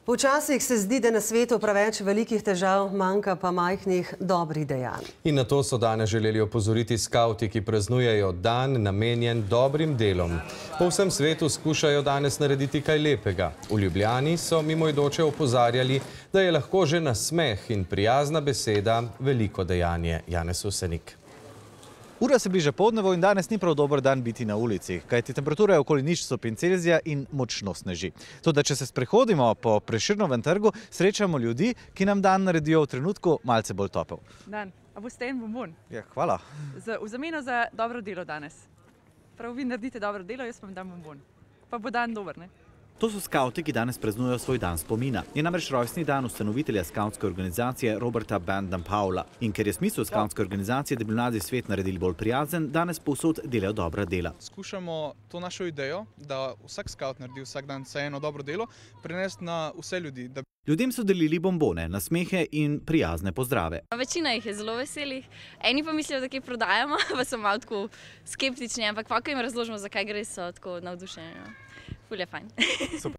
Včasih se zdi, da na svetu preveč velikih težav, manjka pa majhnih dobrih dejanj. In na to so danes želeli opozoriti skavti, ki praznujejo dan namenjen dobrim delom. Po vsem svetu skušajo danes narediti kaj lepega. V Ljubljani so mimoidoče opozarjali, da je lahko že nasmeh in prijazna beseda veliko dejanje. Janez Usenik. Ura se bliža poldnevu in danes ni prav dober dan biti na ulici, kajti temperatura je okoli 0 stopinj Celzija in močno sneži. Toda, če se sprehodimo po Prešernovem trgu, srečamo ljudi, ki nam dan naredijo v trenutku malce bolj topel. Dan, a boste en bombon? Ja, hvala. V zameno za dobro delo danes. Prav vi naredite dobro delo, jaz vam dam bombon. Pa bo dan dober, ne? To so skavti, ki danes praznujejo svoj dan spomina. Je namreč rojstni dan ustanovitelja skavtske organizacije Roberta Baden-Powella. In ker je smisel skavtske organizacije, da bi mladi svet naredili bolj prijazen, danes povsod delajo dobra dela. Skušamo to našo idejo, da vsak skavt naredi vsak dan vsaj eno dobro delo, prenesti na vse ljudi. Ljudem so delili bombone, nasmehe in prijazne pozdrave. Večina jih je zelo veselih. Eni pa mislijo, da kaj prodajamo, pa so malo tako skeptični, ampak ko jim razložimo, zakaj gre, so tako navdušeni. Ful je fajn.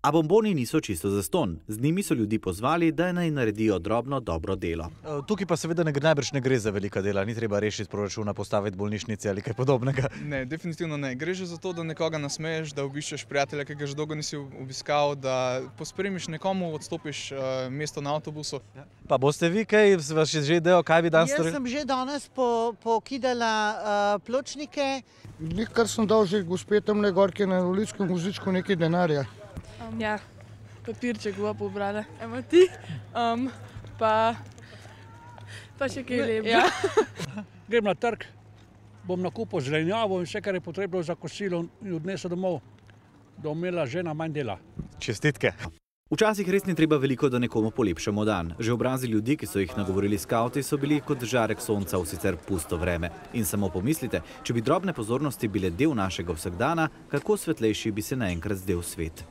A bomboni niso čisto zastonj. Z njimi so ljudi pozvali, da naj naredijo drobno dobro delo. Tukaj pa seveda najbrž ne gre za velika dela, ni treba rešiti proračuna, postaviti bolnišnice ali kaj podobnega. Ne, definitivno ne. Gre že za to, da nekoga nasmeješ, da obiščeš prijatelja, ki ga že dolgo nisi obiskal, da pospremiš nekomu, odstopiš mesto na avtobusu. Pa boste vi kaj, vas že idejo, kaj bi danes storili? Jaz sem že danes pokidala pločnike. Kar sem dal že gospe tamle gorke na invalidskem vozičku nekaj denarja. Ja, papirček bo pobrala. Evo ti, pa še kaj lepega. Grem na trg, bom nakupil zelenjavo in vse, kar je potrebno za kosilo in odnesel domov, da bom imela žena manj dela. Čestitke. Včasih res ni treba veliko, da nekomu polepšamo dan. Že obrazi ljudi, ki so jih nagovorili skavti, so bili kot žarek sonca v sicer pusto vreme. In samo pomislite, če bi drobne pozornosti bile del našega vsakdana, kako svetlejši bi se naenkrat zdel svet.